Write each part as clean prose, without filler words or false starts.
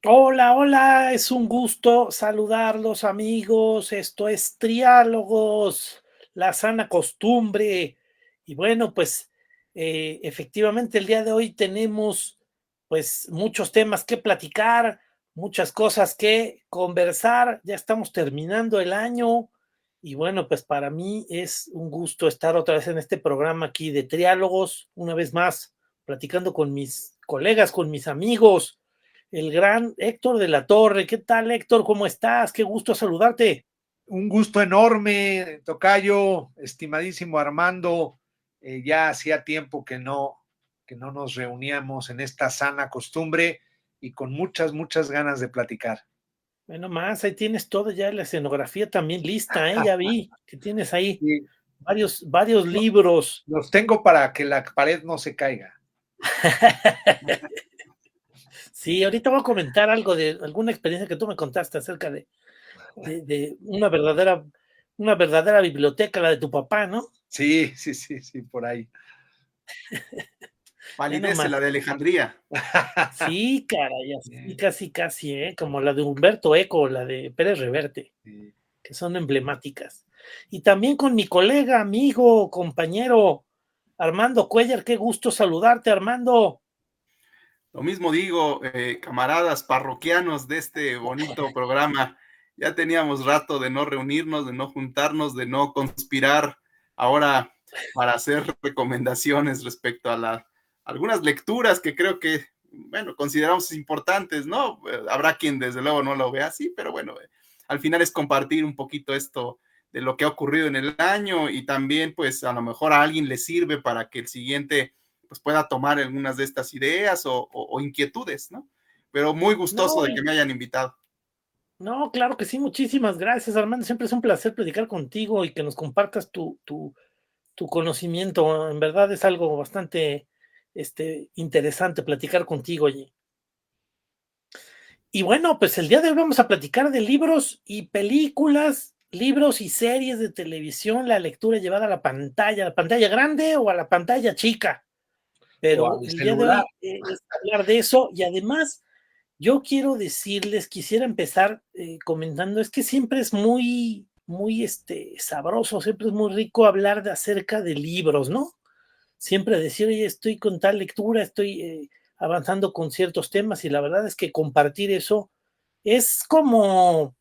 Hola, hola, es un gusto saludarlos amigos. Esto es Triálogos, la sana costumbre. Y bueno, pues efectivamente el día de hoy tenemos pues muchos temas que platicar, muchas cosas que conversar. Ya estamos terminando el año y bueno, pues para mí es un gusto estar otra vez en este programa aquí de Triálogos, una vez más, platicando con mis colegas, con mis amigos el gran Héctor de la Torre. ¿Qué tal, Héctor? ¿Cómo estás? Qué gusto saludarte. Un gusto enorme, tocayo, estimadísimo Armando. Ya hacía tiempo que no nos reuníamos en esta sana costumbre y con muchas ganas de platicar. Bueno, más, ahí tienes todo ya la escenografía también lista, ¿eh? Ya vi que tienes ahí Y varios libros. los tengo para que la pared no se caiga. Sí, ahorita voy a comentar algo de alguna experiencia que tú me contaste acerca de una verdadera biblioteca, la de tu papá, ¿no? Sí, por ahí. Ya Validece nomás. la de Alejandría. Sí, caray, así casi, ¿eh? Como la de Humberto Eco, la de Pérez Reverte, Sí. que son emblemáticas. Y también con mi colega, amigo, compañero Armando Cuellar, qué gusto saludarte, Armando. Lo mismo digo, camaradas parroquianos de este bonito programa. Ya teníamos rato de no reunirnos, de no juntarnos, de no conspirar ahora para hacer recomendaciones respecto a algunas lecturas que creo que, bueno, consideramos importantes, ¿no? Habrá quien desde luego no lo vea así, pero bueno, al final es compartir un poquito esto de lo que ha ocurrido en el año y también pues a lo mejor a alguien le sirve para que el siguiente pues pueda tomar algunas de estas ideas o inquietudes, ¿no? Pero muy gustoso No, de que me hayan invitado. no, claro que sí, muchísimas gracias, Armando. Siempre es un placer platicar contigo y que nos compartas tu conocimiento. En verdad es algo bastante interesante platicar contigo. Oye. Y bueno, pues el día de hoy vamos a platicar de libros y películas, libros y series de televisión, la lectura llevada a la pantalla grande o a la pantalla chica. O Pero al el día de celular. hoy es hablar de eso y además yo quiero decirles, quisiera empezar comentando, es que siempre es muy sabroso, siempre es muy rico hablar de acerca de libros, ¿no? Siempre decir, oye, estoy con tal lectura, estoy avanzando con ciertos temas y la verdad es que compartir eso es como,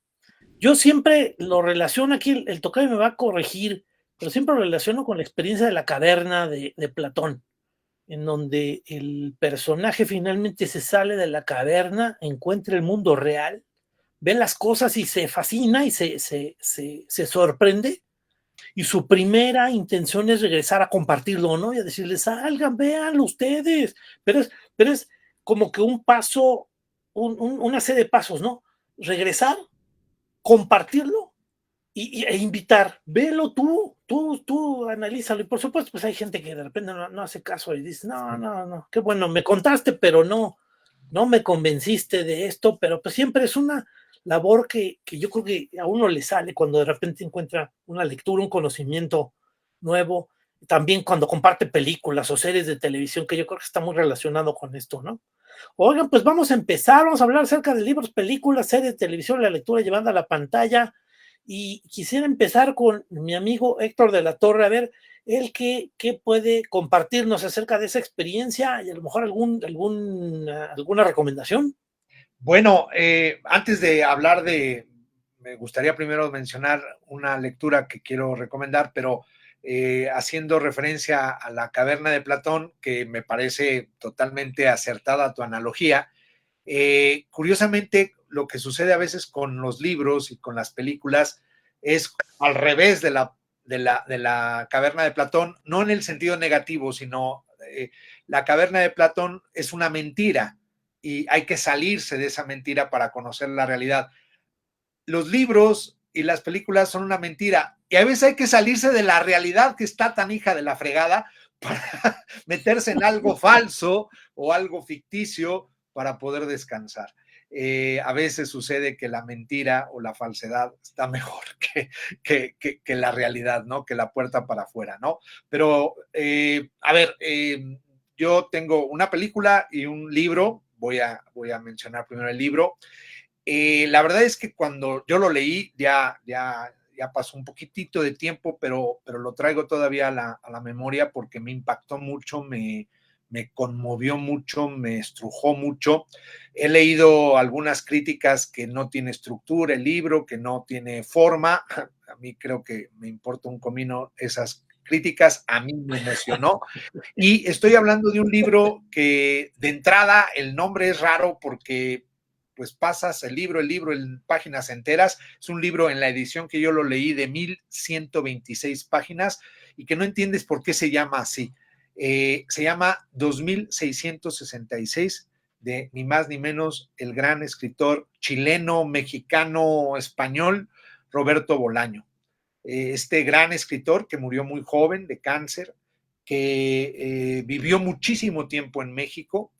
yo siempre lo relaciono aquí, el tocayo me va a corregir, pero siempre lo relaciono con la experiencia de la caverna de Platón, en donde el personaje finalmente se sale de la caverna, encuentra el mundo real, ve las cosas y se fascina y se sorprende, y su primera intención es regresar a compartirlo, ¿no? Y a decirles, salgan, véanlo ustedes, pero es como que un paso, una serie de pasos, ¿no? Regresar, compartirlo e invitar, velo tú analízalo. Y por supuesto, pues hay gente que de repente no hace caso y dice, no, qué bueno, me contaste, pero no me convenciste de esto, pero pues siempre es una labor que yo creo que a uno le sale cuando de repente encuentra una lectura, un conocimiento nuevo, también cuando comparte películas o series de televisión, que yo creo que está muy relacionado con esto, ¿no? Oigan, pues vamos a empezar, vamos a hablar acerca de libros, películas, series de televisión, la lectura llevando a la pantalla. Y quisiera empezar con mi amigo Héctor de la Torre, a ver, él qué puede compartirnos acerca de esa experiencia y a lo mejor alguna recomendación. Bueno, antes de hablar me gustaría primero mencionar una lectura que quiero recomendar, pero haciendo referencia a la caverna de Platón, que me parece totalmente acertada tu analogía. Curiosamente, lo que sucede a veces con los libros y con las películas es al revés de la caverna de Platón, no en el sentido negativo, sino la caverna de Platón es una mentira y hay que salirse de esa mentira para conocer la realidad. Los libros y las películas son una mentira y a veces hay que salirse de la realidad que está tan hija de la fregada para meterse en algo falso o algo ficticio para poder descansar. A veces sucede que la mentira o la falsedad está mejor que la realidad, ¿no? Que la puerta para afuera, ¿no? Pero, a ver, yo tengo una película y un libro voy a mencionar primero el libro. La verdad es que cuando yo lo leí, ya pasó un poquitito de tiempo, pero lo traigo todavía a la memoria porque me impactó mucho, me conmovió mucho, me estrujó mucho. He leído algunas críticas que no tiene estructura el libro, que no tiene forma. A mí creo que me importa un comino esas críticas, a mí me emocionó. Y estoy hablando de un libro que de entrada el nombre es raro porque pues pasas el libro en páginas enteras. Es un libro en la edición que yo lo leí de 1126 páginas y que no entiendes por qué se llama así. Se llama 2666 de ni más ni menos el gran escritor chileno, mexicano, español, Roberto Bolaño. Este gran escritor que murió muy joven de cáncer, que vivió muchísimo tiempo en México,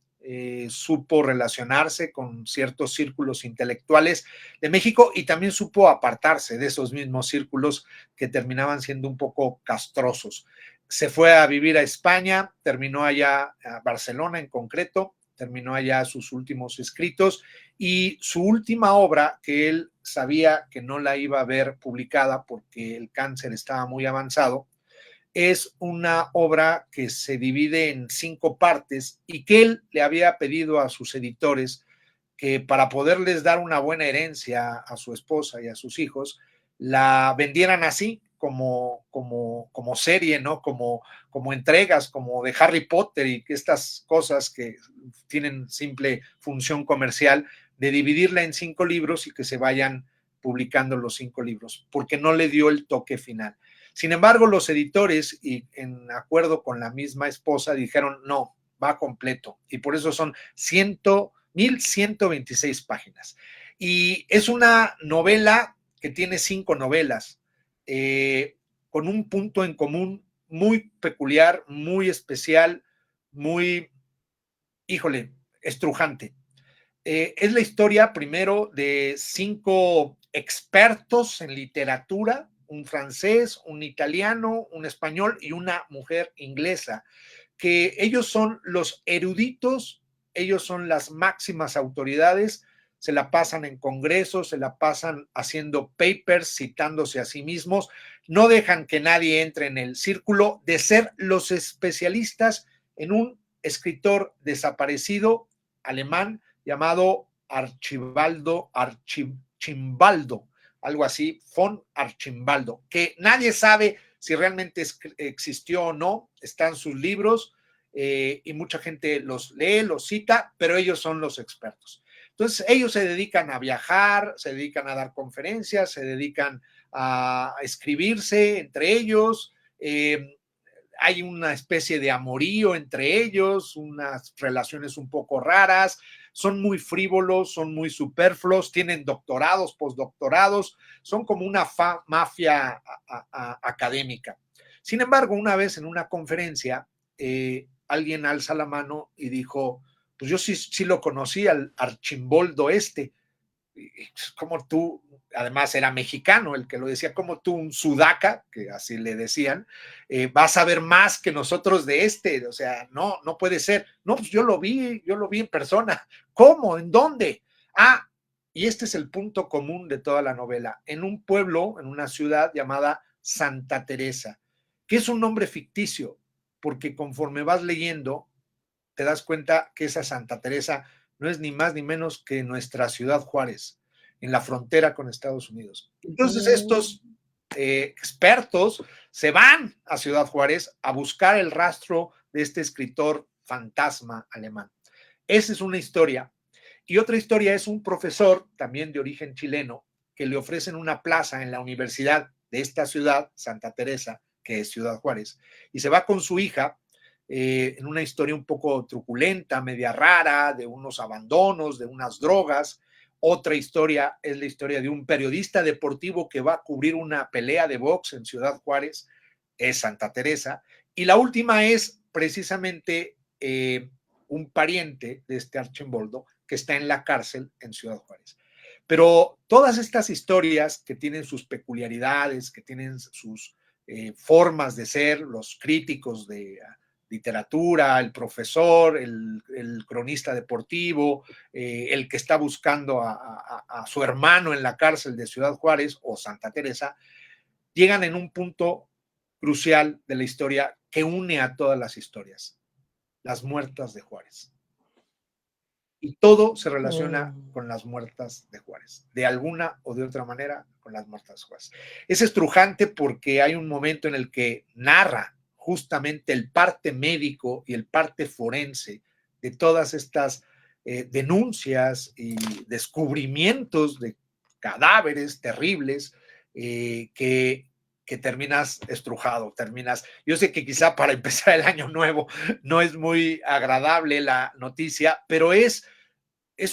supo relacionarse con ciertos círculos intelectuales de México y también supo apartarse de esos mismos círculos que terminaban siendo un poco castrosos. Se fue a vivir a España, terminó allá, a Barcelona en concreto, terminó allá sus últimos escritos y su última obra, que él sabía que no la iba a ver publicada porque el cáncer estaba muy avanzado, es una obra que se divide en 5 partes y que él le había pedido a sus editores que para poderles dar una buena herencia a su esposa y a sus hijos, la vendieran así, como serie, ¿no? Como entregas, como de Harry Potter y estas cosas que tienen simple función comercial, de dividirla en 5 libros y que se vayan publicando los 5 libros, porque no le dio el toque final. Sin embargo, los editores, y en acuerdo con la misma esposa, dijeron, no, va completo. Y por eso son 1126 páginas. Y es una novela que tiene 5 novelas, con un punto en común muy peculiar, muy especial, muy, híjole, estrujante. Es la historia primero de 5 expertos en literatura, un francés, un italiano, un español y una mujer inglesa, que ellos son los eruditos, ellos son las máximas autoridades, se la pasan en congresos, se la pasan haciendo papers, citándose a sí mismos, no dejan que nadie entre en el círculo de ser los especialistas en un escritor desaparecido alemán llamado Archimbaldo, algo así, von Archimbaldo, que nadie sabe si realmente existió o no, están sus libros y mucha gente los lee, los cita, pero ellos son los expertos. Entonces, ellos se dedican a viajar, se dedican a dar conferencias, se dedican a escribirse entre ellos. Hay una especie de amorío entre ellos, unas relaciones un poco raras, son muy frívolos, son muy superfluos, tienen doctorados, postdoctorados, son como una mafia académica. Sin embargo, una vez en una conferencia, alguien alza la mano y dijo, pues yo sí lo conocí al Archimboldo este, como tú, además era mexicano el que lo decía, como tú, un sudaca, que así le decían, vas a ver más que nosotros de este, o sea, no puede ser. No, pues yo lo vi en persona. ¿Cómo? ¿En dónde? Ah, y este es el punto común de toda la novela, en un pueblo, en una ciudad llamada Santa Teresa, que es un nombre ficticio, porque conforme vas leyendo, te das cuenta que esa Santa Teresa no es ni más ni menos que nuestra ciudad Juárez, en la frontera con Estados Unidos. Entonces estos expertos se van a Ciudad Juárez a buscar el rastro de este escritor fantasma alemán. Esa es una historia. Y otra historia es un profesor, también de origen chileno, que le ofrecen una plaza en la universidad de esta ciudad, Santa Teresa, que es Ciudad Juárez, y se va con su hija en una historia un poco truculenta, media rara, de unos abandonos, de unas drogas. Otra historia es la historia de un periodista deportivo que va a cubrir una pelea de box en Ciudad Juárez, es Santa Teresa. Y la última es precisamente un pariente de este Archimboldo que está en la cárcel en Ciudad Juárez. Pero todas estas historias que tienen sus peculiaridades, que tienen sus formas de ser, los críticos de literatura, el profesor, el cronista deportivo, el que está buscando a su hermano en la cárcel de Ciudad Juárez o Santa Teresa, llegan en un punto crucial de la historia que une a todas las historias, las muertas de Juárez. Y todo se relaciona con las muertas de Juárez, de alguna o de otra manera con las muertas de Juárez. Es estrujante porque hay un momento en el que narra justamente el parte médico y el parte forense de todas estas denuncias y descubrimientos de cadáveres terribles que terminas estrujado, yo sé que quizá para empezar el año nuevo no es muy agradable la noticia, pero es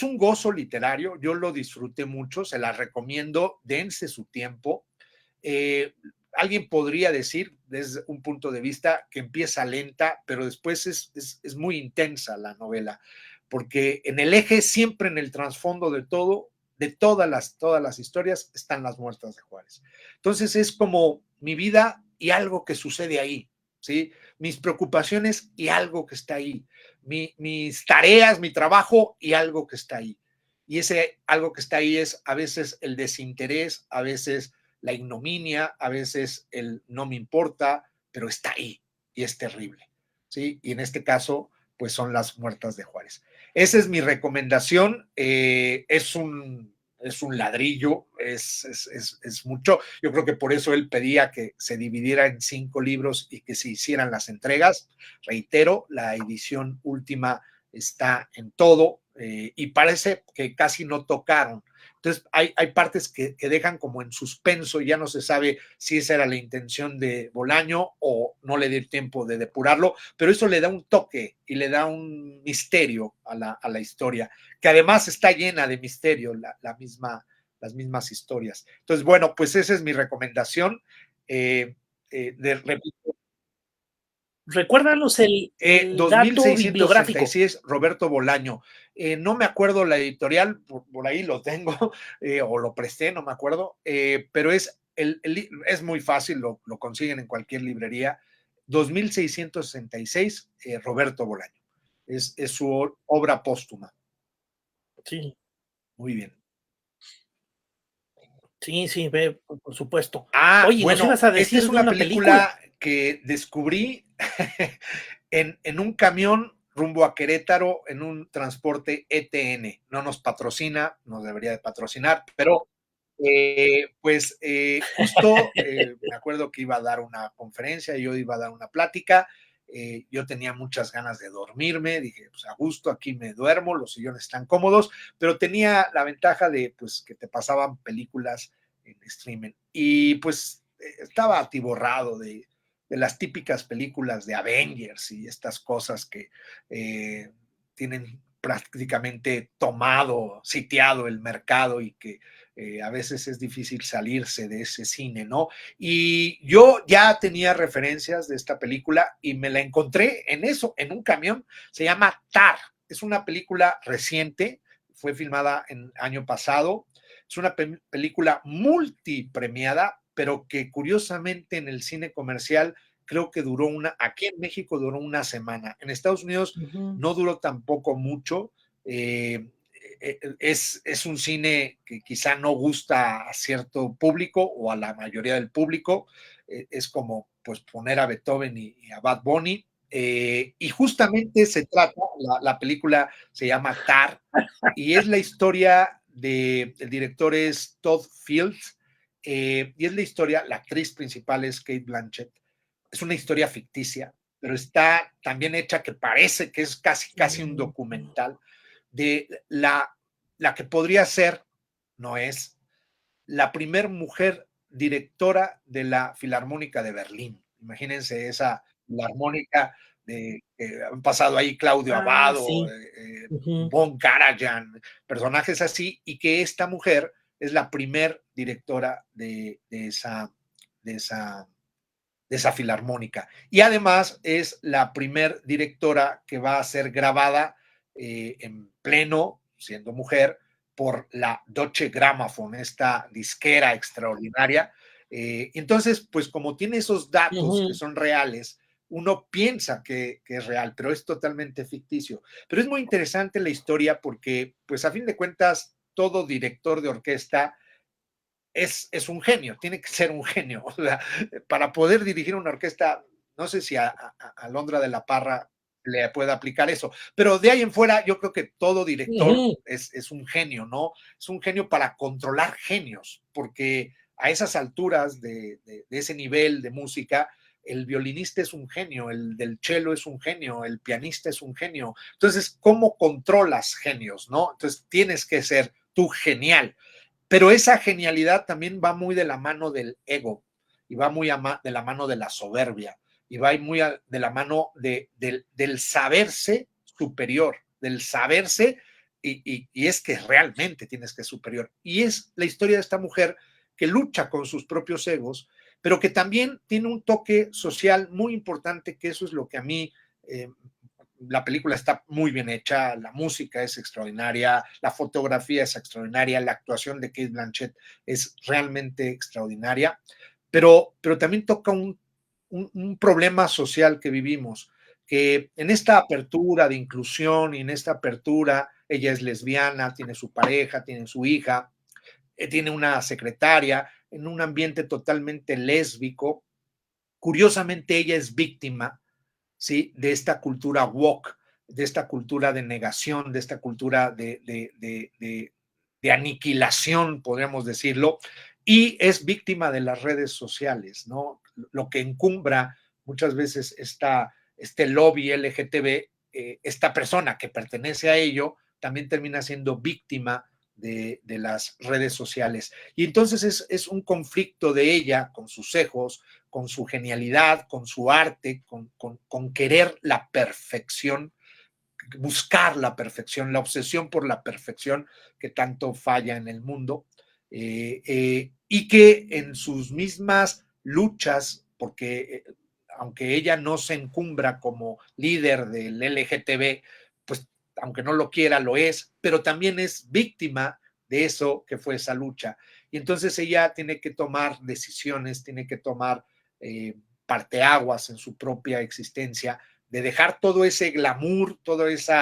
un gozo literario, yo lo disfruté mucho, se la recomiendo, dense su tiempo. Alguien podría decir, desde un punto de vista, que empieza lenta, pero después es muy intensa la novela, porque en el eje, siempre en el trasfondo de todo, de todas las historias, están las muertas de Juárez. Entonces es como mi vida y algo que sucede ahí, ¿sí? Mis preocupaciones y algo que está ahí, mis tareas, mi trabajo y algo que está ahí. Y ese algo que está ahí es a veces el desinterés, a veces la ignominia, a veces el no me importa, pero está ahí y es terrible, ¿sí? Y en este caso, pues son las muertas de Juárez. Esa es mi recomendación. Es un ladrillo, es mucho. Yo creo que por eso él pedía que se dividiera en 5 libros y que se hicieran las entregas. Reitero, la edición última está en todo y parece que casi no tocaron. Entonces hay partes que dejan como en suspenso y ya no se sabe si esa era la intención de Bolaño o no le dio tiempo de depurarlo, pero eso le da un toque y le da un misterio a la historia, que además está llena de misterio las mismas historias. Entonces, bueno, pues esa es mi recomendación. Recuérdanos el dato bibliográfico. 2666, Roberto Bolaño. No me acuerdo la editorial, por ahí lo tengo, o lo presté, no me acuerdo, pero es muy fácil, lo consiguen en cualquier librería. 2666, Roberto Bolaño. Es su obra póstuma. Sí. Muy bien. Sí, por supuesto. Oye, bueno, ¿nos ibas a decir esta es una película que descubrí en un camión rumbo a Querétaro en un transporte ETN. No nos patrocina, nos debería de patrocinar, pero justo me acuerdo que iba a dar una conferencia, yo iba a dar una plática, yo tenía muchas ganas de dormirme, dije, pues a gusto, aquí me duermo, los sillones están cómodos, pero tenía la ventaja de pues que te pasaban películas en streaming y pues estaba atiborrado de las típicas películas de Avengers y estas cosas que tienen prácticamente sitiado el mercado y que a veces es difícil salirse de ese cine, ¿no? Y yo ya tenía referencias de esta película y me la encontré en un camión, se llama Tar, es una película reciente, fue filmada el año pasado, es una película multipremiada, pero que curiosamente en el cine comercial creo que aquí en México duró una semana, en Estados Unidos no duró tampoco mucho, es un cine que quizá no gusta a cierto público o a la mayoría del público, es como pues poner a Beethoven y a Bad Bunny, y justamente se trata, la película se llama Tar, y es la historia el director es Todd Fields, y es la historia, la actriz principal es Cate Blanchett, es una historia ficticia, pero está también hecha que parece que es casi un documental de la que podría ser, no es, la primer mujer directora de la Filarmónica de Berlín. Imagínense esa filarmónica que han pasado ahí Claudio Abbado, sí. Von Karajan, personajes así, y que esta mujer es la primer directora de esa filarmónica. Y además es la primer directora que va a ser grabada en pleno, siendo mujer, por la Deutsche Grammophon, esta disquera extraordinaria. Entonces, pues como tiene esos datos que son reales, uno piensa que es real, pero es totalmente ficticio. Pero es muy interesante la historia porque, pues a fin de cuentas, todo director de orquesta es un genio, tiene que ser un genio. O sea, para poder dirigir una orquesta, no sé si a Alondra de la Parra le puede aplicar eso, pero de ahí en fuera yo creo que todo director es un genio, ¿no? Es un genio para controlar genios, porque a esas alturas de ese nivel de música, el violinista es un genio, el del cello es un genio, el pianista es un genio. Entonces, ¿cómo controlas genios, no? Entonces, tienes que ser tú genial. Pero esa genialidad también va muy de la mano del ego y va muy de la mano de la soberbia y va muy de la mano del saberse superior, del saberse y es que realmente tienes que ser superior. Y es la historia de esta mujer que lucha con sus propios egos, pero que también tiene un toque social muy importante, que eso es lo que a mí la película está muy bien hecha, la música es extraordinaria, la fotografía es extraordinaria, la actuación de Cate Blanchett es realmente extraordinaria, pero también toca un problema social que vivimos, que en esta apertura de inclusión y en esta apertura, ella es lesbiana, tiene su pareja, tiene su hija, tiene una secretaria, en un ambiente totalmente lésbico. Curiosamente, ella es víctima, ¿sí?, de esta cultura woke, de esta cultura de negación, de esta cultura de aniquilación, podríamos decirlo, y es víctima de las redes sociales, ¿no? Lo que encumbra muchas veces este lobby LGTB, esta persona que pertenece a ello, también termina siendo víctima de las redes sociales. Y entonces es un conflicto de ella con sus hijos, con su genialidad, con su arte, con querer la perfección, buscar la perfección, la obsesión por la perfección que tanto falla en el mundo, y que en sus mismas luchas, porque aunque ella no se encumbra como líder del LGTB, pues aunque no lo quiera, lo es, pero también es víctima de eso que fue esa lucha. Y entonces ella tiene que tomar decisiones, tiene que tomar parteaguas en su propia existencia, de dejar todo ese glamour, todo ese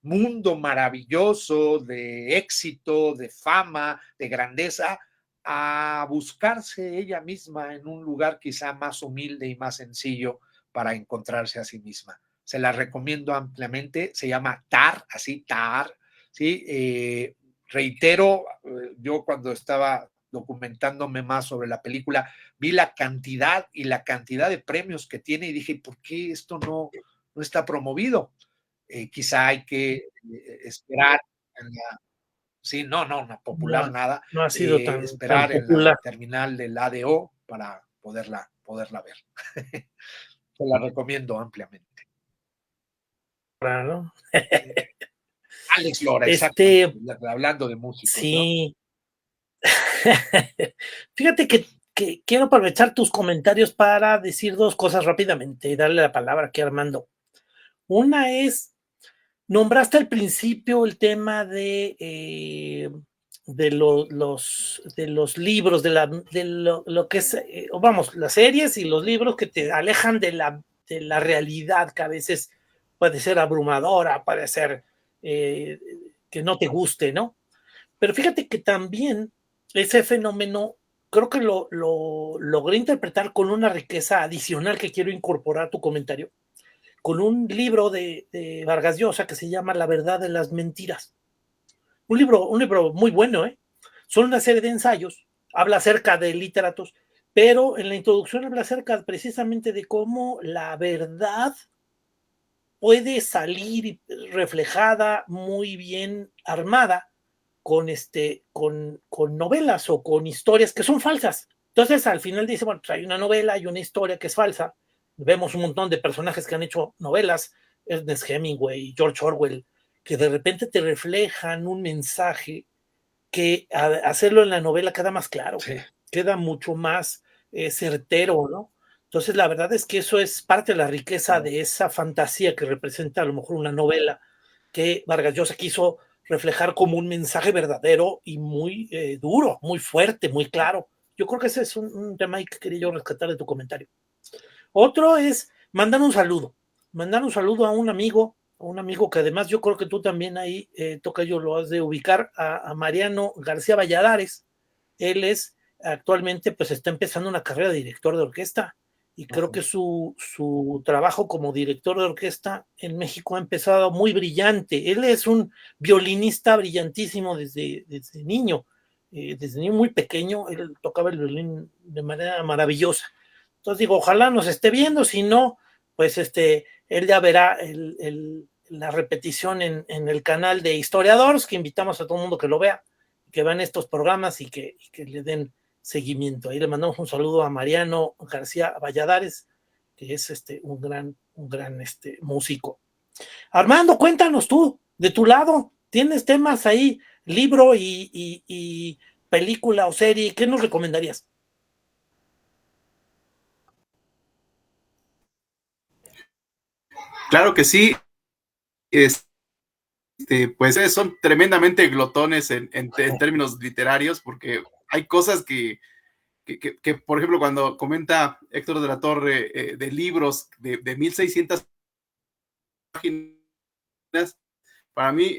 mundo maravilloso de éxito, de fama, de grandeza, a buscarse ella misma en un lugar quizá más humilde y más sencillo para encontrarse a sí misma. Se la recomiendo ampliamente, se llama Tar, así Tar, ¿sí? Reitero, yo cuando estaba documentándome más sobre la película, vi la cantidad de premios que tiene y dije, ¿por qué esto no está promovido? Quizá hay que esperar en la, sí, no, popular No, nada, no ha sido tan esperar en la popular. terminal del ADO para poderla ver. Se la recomiendo ampliamente. ¿No? Alex Lora, exactamente, hablando de músicos, sí. Fíjate que quiero aprovechar tus comentarios para decir dos cosas rápidamente y darle la palabra aquí a Armando. Una es, nombraste al principio el tema de los libros, de lo que es, vamos, las series y los libros que te alejan de la realidad, que a veces puede ser abrumadora, puede ser que no te guste, ¿no? Pero fíjate que también ese fenómeno creo que lo logré interpretar con una riqueza adicional que quiero incorporar a tu comentario, con un libro de Vargas Llosa que se llama La verdad de las mentiras. Un libro muy bueno, ¿eh? Son una serie de ensayos, habla acerca de literatos, pero en la introducción habla acerca precisamente de cómo la verdad puede salir reflejada muy bien armada con novelas o con historias que son falsas. Entonces al final dice, bueno, pues hay una novela, hay una historia que es falsa. Vemos un montón de personajes que han hecho novelas, Ernest Hemingway, George Orwell, que de repente te reflejan un mensaje que hacerlo en la novela queda más claro, sí, queda mucho más certero, ¿no? Entonces, la verdad es que eso es parte de la riqueza de esa fantasía que representa a lo mejor una novela que Vargas Llosa quiso reflejar como un mensaje verdadero y muy duro, muy fuerte, muy claro. Yo creo que ese es un tema que quería yo rescatar de tu comentario. Otro es mandar un saludo a un amigo que además yo creo que tú también ahí, Tocayo, lo has de ubicar, a Mariano García Valladares. Él es actualmente, pues está empezando una carrera de director de orquesta y creo que su trabajo como director de orquesta en México ha empezado muy brillante. Él es un violinista brillantísimo desde niño, desde niño muy pequeño, él tocaba el violín de manera maravillosa. Entonces digo, ojalá nos esté viendo, si no, pues él ya verá la repetición en el canal de Historiadores, que invitamos a todo el mundo que lo vea, que vean estos programas y que le den seguimiento. Ahí le mandamos un saludo a Mariano García Valladares, que es un gran músico. Armando, cuéntanos tú, de tu lado, ¿tienes temas ahí, libro y película o serie? ¿Qué nos recomendarías? Claro que sí. Pues son tremendamente glotones en términos literarios, porque hay cosas que, por ejemplo, cuando comenta Héctor de la Torre de libros de 1600 páginas, para mí,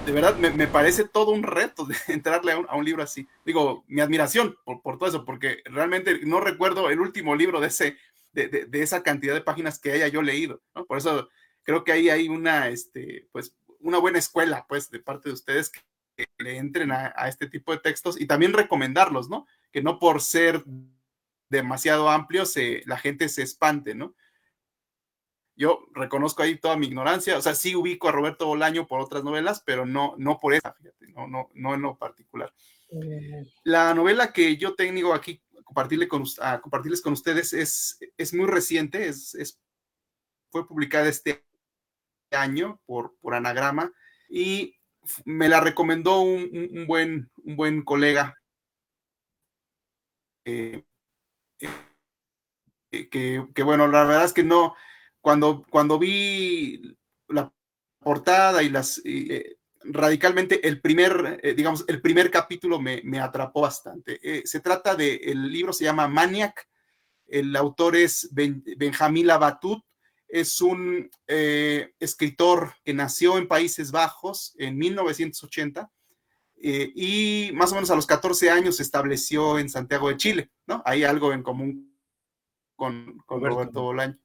de verdad, me parece todo un reto de entrarle a un libro así. Digo, mi admiración por todo eso, porque realmente no recuerdo el último libro de esa cantidad de páginas que haya yo leído, ¿no? Por eso creo que ahí hay pues, una buena escuela, pues, de parte de ustedes que le entren a este tipo de textos y también recomendarlos, ¿no? Que no por ser demasiado amplios la gente se espante, ¿no? Yo reconozco ahí toda mi ignorancia, o sea, sí ubico a Roberto Bolaño por otras novelas, pero no por esa, fíjate, no en lo particular. La novela que yo tengo aquí a compartirles con ustedes es muy reciente, fue publicada este año por Anagrama y me la recomendó un buen colega eh, que bueno, la verdad es que no, cuando vi la portada y radicalmente digamos, el primer capítulo me atrapó bastante. Se trata el libro se llama Maniac, el autor es Benjamin Labatut, es un escritor que nació en Países Bajos en 1980 y más o menos a los 14 años se estableció en Santiago de Chile, ¿no? Hay algo en común con Roberto Bolaño.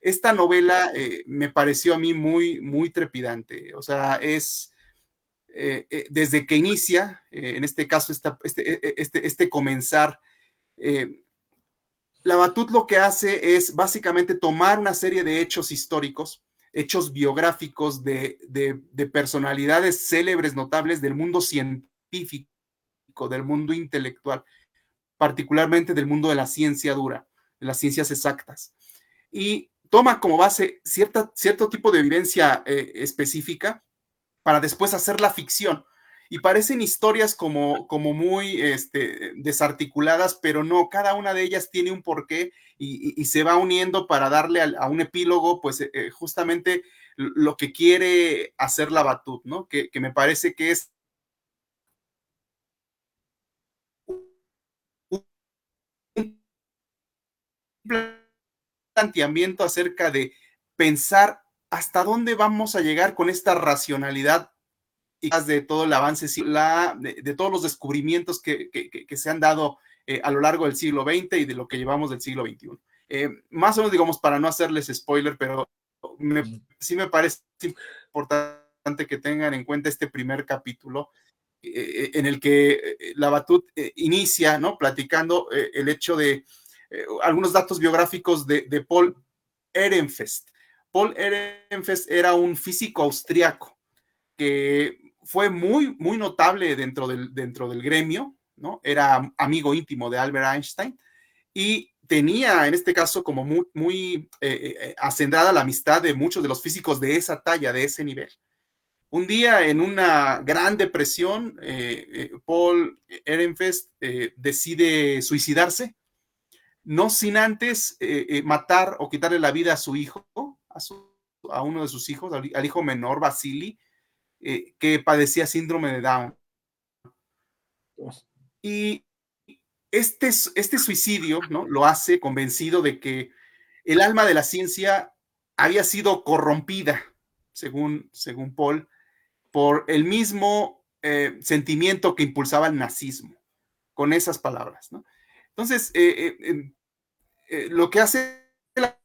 Esta novela me pareció a mí muy trepidante, o sea, desde que inicia, en este caso, este comenzar, Labatut lo que hace es básicamente tomar una serie de hechos históricos, hechos biográficos de personalidades célebres, notables del mundo científico, del mundo intelectual, particularmente del mundo de la ciencia dura, de las ciencias exactas. Y toma como base cierto tipo de vivencia específica para después hacer la ficción. Y parecen historias como muy desarticuladas, pero no, cada una de ellas tiene un porqué y se va uniendo para darle a un epílogo, pues justamente lo que quiere hacer Labatut, ¿no? Que me parece que es un planteamiento acerca de pensar hasta dónde vamos a llegar con esta racionalidad y de todo el avance, de todos los descubrimientos que se han dado a lo largo del siglo XX y de lo que llevamos del siglo XXI. Más o menos, digamos, para no hacerles spoiler, pero sí me parece importante que tengan en cuenta este primer capítulo en el que Labatut inicia, ¿no? Platicando el hecho de algunos datos biográficos de Paul Ehrenfest. Paul Ehrenfest era un físico austriaco que fue muy notable dentro del gremio, ¿no? Era amigo íntimo de Albert Einstein y tenía en este caso como muy hacendada la amistad de muchos de los físicos de esa talla, de ese nivel. Un día en una gran depresión, Paul Ehrenfest decide suicidarse, no sin antes matar o quitarle la vida a su hijo, a uno de sus hijos, al hijo menor, Vasily, que padecía síndrome de Down. Y este suicidio, ¿no? Lo hace convencido de que el alma de la ciencia había sido corrompida, según Paul, por el mismo sentimiento que impulsaba el nazismo, con esas palabras, ¿no? Entonces, lo que hace la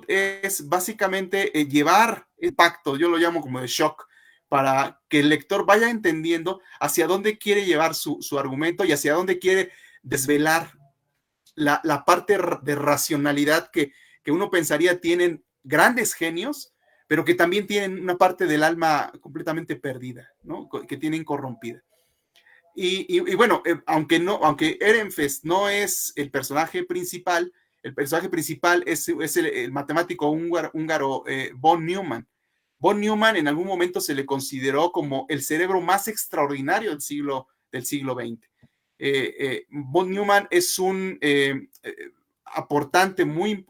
es básicamente llevar el pacto, yo lo llamo como de shock, para que el lector vaya entendiendo hacia dónde quiere llevar su argumento y hacia dónde quiere desvelar la parte de racionalidad que uno pensaría tienen grandes genios, pero que también tienen una parte del alma completamente perdida, ¿no? Que tienen corrompida. Y bueno, aunque Ehrenfest no es el personaje principal es el matemático húngaro von Neumann. Von Neumann en algún momento se le consideró como el cerebro más extraordinario del siglo XX. Von Neumann es un aportante muy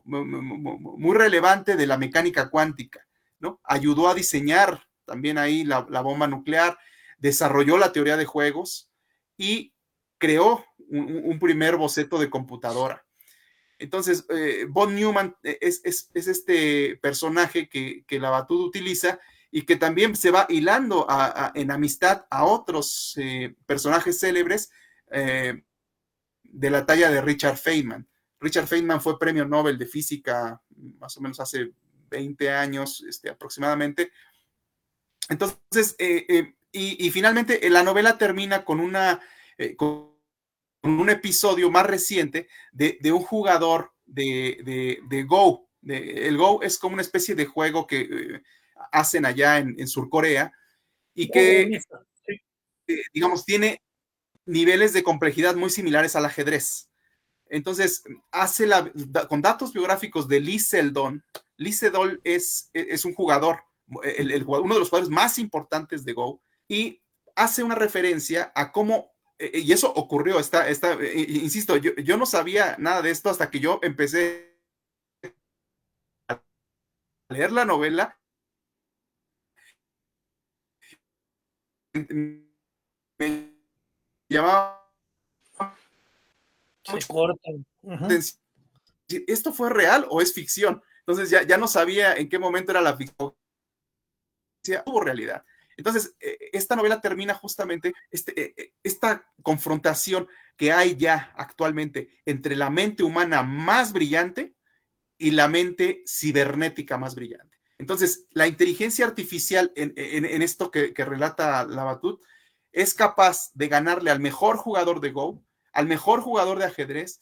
relevante de la mecánica cuántica, ¿no? Ayudó a diseñar también ahí la bomba nuclear, desarrolló la teoría de juegos y creó un primer boceto de computadora. Entonces, von Neumann es este personaje que Labatut utiliza y que también se va hilando en amistad a otros personajes célebres de la talla de Richard Feynman. Richard Feynman fue premio Nobel de física más o menos hace 20 años aproximadamente. Entonces, y finalmente la novela termina con un episodio más reciente de un jugador de Go. El Go es como una especie de juego que hacen allá en Surcorea y que, digamos, tiene niveles de complejidad muy similares al ajedrez. Entonces, con datos biográficos de Lee Sedol. Lee Sedol es un jugador, uno de los jugadores más importantes de Go, y hace una referencia a cómo, y eso ocurrió, insisto, yo no sabía nada de esto hasta que yo empecé a leer la novela. Me llamaba se cortan. ¿Esto fue real o es ficción? Entonces ya no sabía en qué momento era la ficción, hubo realidad. Entonces, esta novela termina justamente esta confrontación que hay ya actualmente entre la mente humana más brillante y la mente cibernética más brillante. Entonces, la inteligencia artificial en esto que relata Labatut es capaz de ganarle al mejor jugador de Go, al mejor jugador de ajedrez,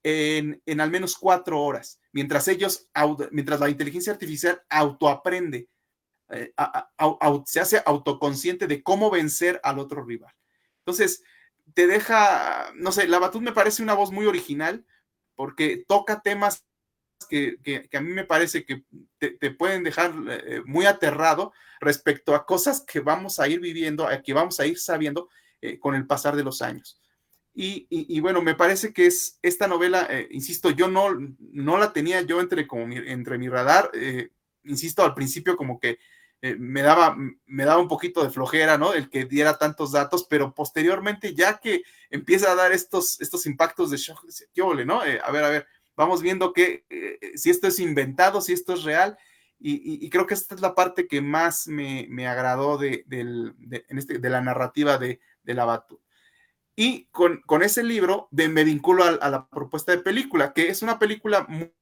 en al menos 4 horas, mientras la inteligencia artificial autoaprende, se hace autoconsciente de cómo vencer al otro rival. Entonces, te deja, no sé, Labatut me parece una voz muy original porque toca temas que a mí me parece que te pueden dejar muy aterrado respecto a cosas que vamos a ir viviendo, que vamos a ir sabiendo con el pasar de los años. Y bueno, me parece que es esta novela, insisto, yo no la tenía yo entre mi radar, insisto, al principio como que me daba un poquito de flojera, ¿no? El que diera tantos datos, pero posteriormente ya que empieza a dar estos impactos de shock, ¿qué ole, no? A ver, vamos viendo si esto es inventado, si esto es real, y creo que esta es la parte que más me agradó de la narrativa de Labatut. Y con ese libro me vinculo a la propuesta de película, que es una película muy,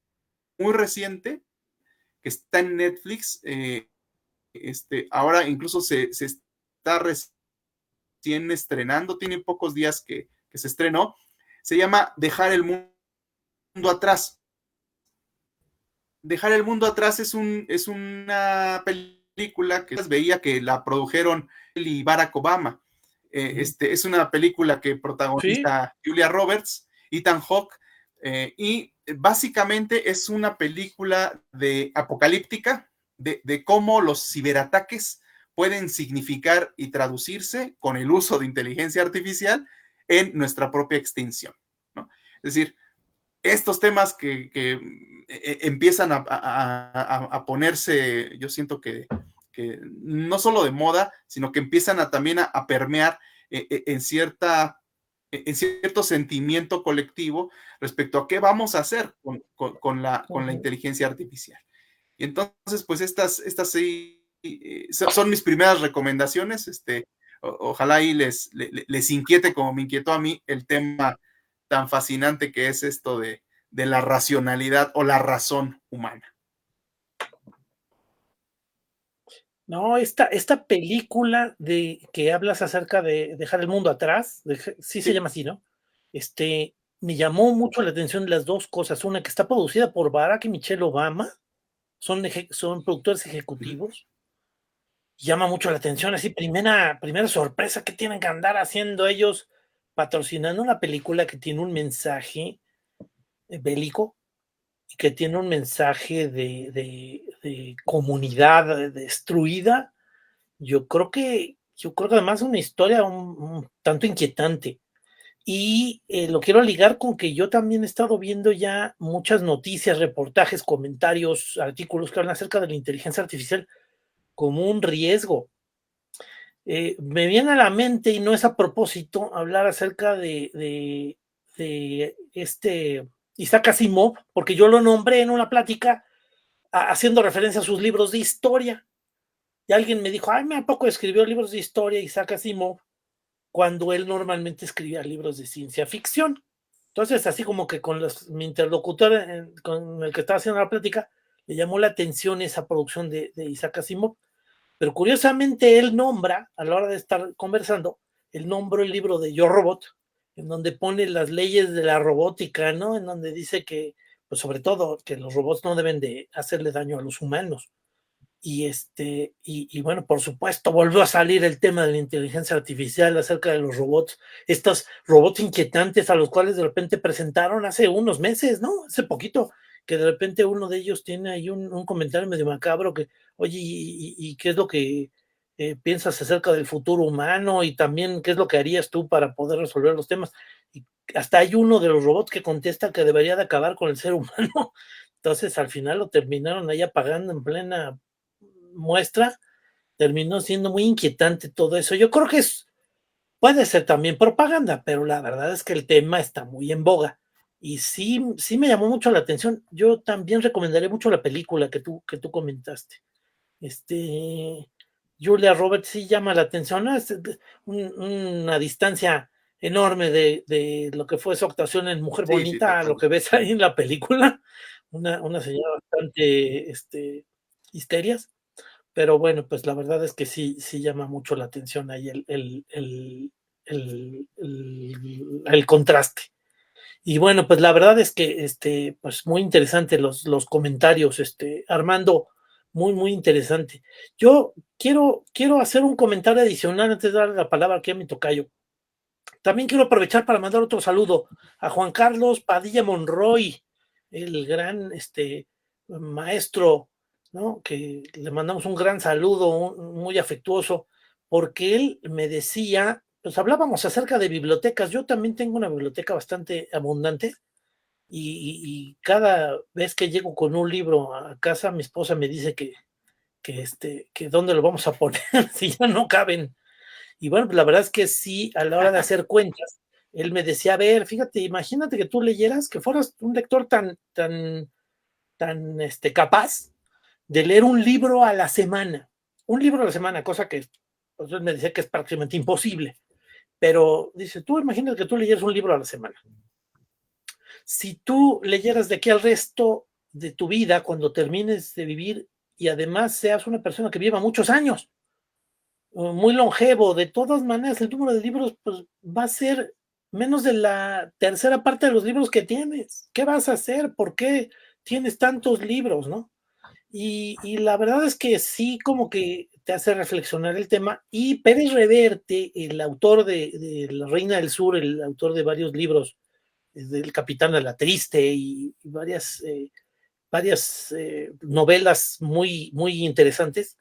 muy reciente, que está en Netflix. Ahora incluso se está recién estrenando, tiene pocos días que se estrenó. Se llama Dejar el mundo atrás. Dejar el mundo atrás es una película que veía que la produjeron él y Barack Obama. Es una película que protagoniza Julia Roberts, Ethan Hawke, y básicamente es una película apocalíptica de cómo los ciberataques pueden significar y traducirse con el uso de inteligencia artificial en nuestra propia extinción, ¿no? Es decir, estos temas que empiezan a ponerse, yo siento que no solo de moda, sino que empiezan también a permear en cierta en cierto sentimiento colectivo respecto a qué vamos a hacer con la inteligencia artificial. Y entonces, pues estas sí, son mis primeras recomendaciones. Ojalá ahí les inquiete como me inquietó a mí el tema tan fascinante que es esto de la racionalidad o la razón humana. No, esta película de que hablas acerca de dejar el mundo atrás, sí se llama así, ¿no? Me llamó mucho la atención las dos cosas. Una, que está producida por Barack y Michelle Obama, son productores ejecutivos. Llama mucho la atención, así, primera sorpresa que tienen que andar haciendo ellos, patrocinando una película que tiene un mensaje bélico y que tiene un mensaje de comunidad destruida. Yo creo que además es una historia un tanto inquietante. Y lo quiero ligar con que yo también he estado viendo ya muchas noticias, reportajes, comentarios, artículos que hablan acerca de la inteligencia artificial como un riesgo. Me viene a la mente, y no es a propósito, hablar acerca de Isaac Asimov, porque yo lo nombré en una plática haciendo referencia a sus libros de historia. Y alguien me dijo, ay, ¿a poco escribió libros de historia Isaac Asimov? Cuando él normalmente escribía libros de ciencia ficción. Entonces, así como que con mi interlocutor con el que estaba haciendo la plática, le llamó la atención esa producción de Isaac Asimov. Pero curiosamente él nombra, a la hora de estar conversando, él nombró el libro de Yo Robot, en donde pone las leyes de la robótica, ¿no? En donde dice que, pues sobre todo, que los robots no deben de hacerle daño a los humanos. Y bueno, por supuesto, volvió a salir el tema de la inteligencia artificial acerca de los robots, estos robots inquietantes a los cuales de repente presentaron hace unos meses, ¿no? Hace poquito, que de repente uno de ellos tiene ahí un comentario medio macabro que, oye, ¿y qué es lo que piensas acerca del futuro humano? Y también, ¿qué es lo que harías tú para poder resolver los temas? Y hasta hay uno de los robots que contesta que debería de acabar con el ser humano. Entonces, al final lo terminaron ahí apagando en plena muestra. Terminó siendo muy inquietante todo eso. Yo creo que puede ser también propaganda, pero la verdad es que el tema está muy en boga. Y sí me llamó mucho la atención. Yo también recomendaré mucho la película que tú comentaste. Julia Roberts sí llama la atención, ¿no? Es una distancia enorme de lo que fue su actuación en Mujer Bonita a lo que ves ahí en la película. Una señora bastante histerias. Pero bueno, pues la verdad es que sí llama mucho la atención ahí el contraste. Y bueno, pues la verdad es que pues muy interesante los comentarios, Armando, muy interesante. Yo quiero hacer un comentario adicional antes de darle la palabra aquí a mi tocayo. También quiero aprovechar para mandar otro saludo a Juan Carlos Padilla Monroy, el gran maestro, ¿no? Que le mandamos un gran saludo, muy afectuoso, porque él me decía, pues hablábamos acerca de bibliotecas. Yo también tengo una biblioteca bastante abundante y cada vez que llego con un libro a casa, mi esposa me dice que dónde lo vamos a poner si ya no caben. Y bueno, pues la verdad es que sí, a la hora de hacer cuentas, él me decía, a ver, fíjate, imagínate que tú leyeras, que fueras un lector tan capaz de leer un libro a la semana, cosa que pues, él me decía que es prácticamente imposible, pero dice, tú imagínate que tú leyeras un libro a la semana. Si tú leyeras de aquí al resto de tu vida, cuando termines de vivir, y además seas una persona que viva muchos años, muy longevo, de todas maneras el número de libros pues, va a ser menos de la tercera parte de los libros que tienes. ¿Qué vas a hacer? ¿Por qué tienes tantos libros, no? Y la verdad es que sí, como que te hace reflexionar el tema. Y Pérez Reverte, el autor de La Reina del Sur, el autor de varios libros, del Capitán de la Triste y varias novelas muy interesantes,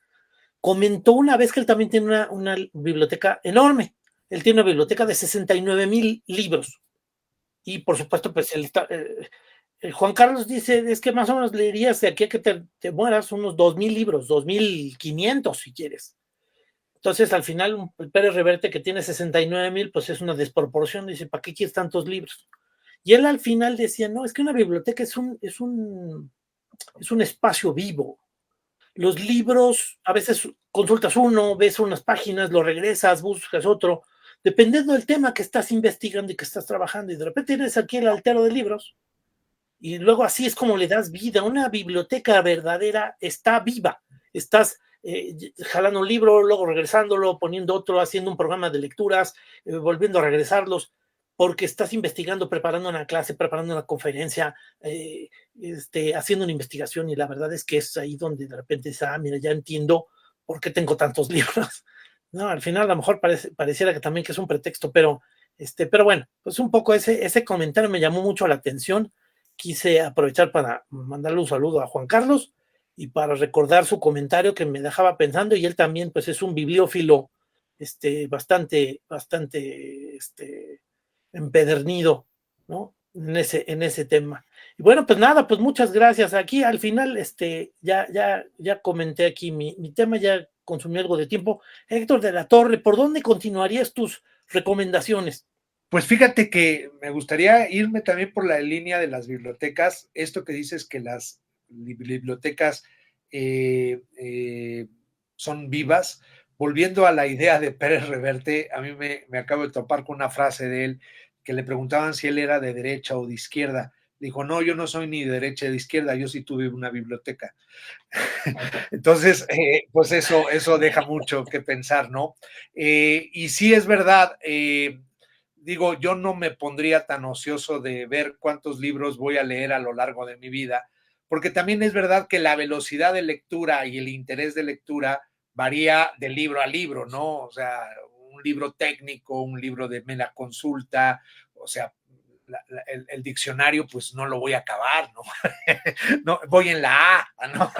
comentó una vez que él también tiene una biblioteca enorme. Él tiene una biblioteca de 69,000 libros. Y por supuesto, pues Juan Carlos dice, es que más o menos leerías de aquí a que te mueras unos 2,000 libros, 2,500 si quieres. Entonces, al final, el Pérez Reverte, que tiene 69,000, pues es una desproporción. Dice, ¿para qué quieres tantos libros? Y él al final decía, no, es que una biblioteca es un espacio vivo. Los libros, a veces consultas uno, ves unas páginas, lo regresas, buscas otro, dependiendo del tema que estás investigando y que estás trabajando, y de repente tienes aquí el altero de libros, y luego así es como le das vida. Una biblioteca verdadera está viva, estás jalando un libro, luego regresándolo, poniendo otro, haciendo un programa de lecturas, volviendo a regresarlos, porque estás investigando, preparando una clase, preparando una conferencia, haciendo una investigación, y la verdad es que es ahí donde de repente dices, mira, ya entiendo por qué tengo tantos libros. No, al final a lo mejor pareciera que también que es un pretexto, pero bueno, pues un poco ese comentario me llamó mucho la atención. Quise aprovechar para mandarle un saludo a Juan Carlos y para recordar su comentario que me dejaba pensando, y él también pues es un bibliófilo bastante empedernido, ¿no? En ese tema. Y bueno, pues nada, pues muchas gracias. Aquí al final ya comenté aquí mi tema, ya consumí algo de tiempo. Héctor de la Torre, ¿por dónde continuarías tus recomendaciones? Pues fíjate que me gustaría irme también por la línea de las bibliotecas. Esto que dices que las bibliotecas son vivas. Volviendo a la idea de Pérez Reverte, a mí me acabo de topar con una frase de él que le preguntaban si él era de derecha o de izquierda. Dijo, no, yo no soy ni de derecha ni de izquierda, yo sí tuve una biblioteca. Entonces, pues eso deja mucho que pensar, ¿no? Y sí es verdad, digo, yo no me pondría tan ocioso de ver cuántos libros voy a leer a lo largo de mi vida, porque también es verdad que la velocidad de lectura y el interés de lectura varía de libro a libro, ¿no? O sea, un libro técnico, un libro de mera consulta, o sea, el diccionario, pues no lo voy a acabar, ¿no? No, voy en la A, ¿no?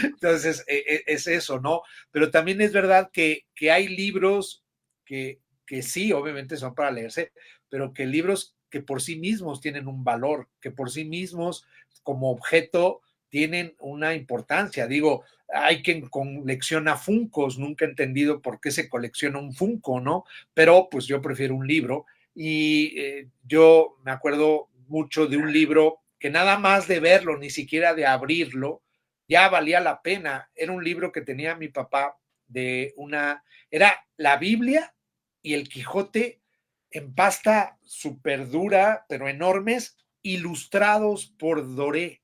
Entonces, es eso, ¿no? Pero también es verdad que hay libros que sí, obviamente son para leerse, pero que libros que por sí mismos tienen un valor, que por sí mismos como objeto tienen una importancia. Digo, hay quien colecciona Funkos, nunca he entendido por qué se colecciona un Funko, ¿no? Pero pues yo prefiero un libro y yo me acuerdo mucho de un libro que nada más de verlo, ni siquiera de abrirlo, ya valía la pena. Era un libro que tenía mi papá era la Biblia y el Quijote en pasta súper dura, pero enormes, ilustrados por Doré.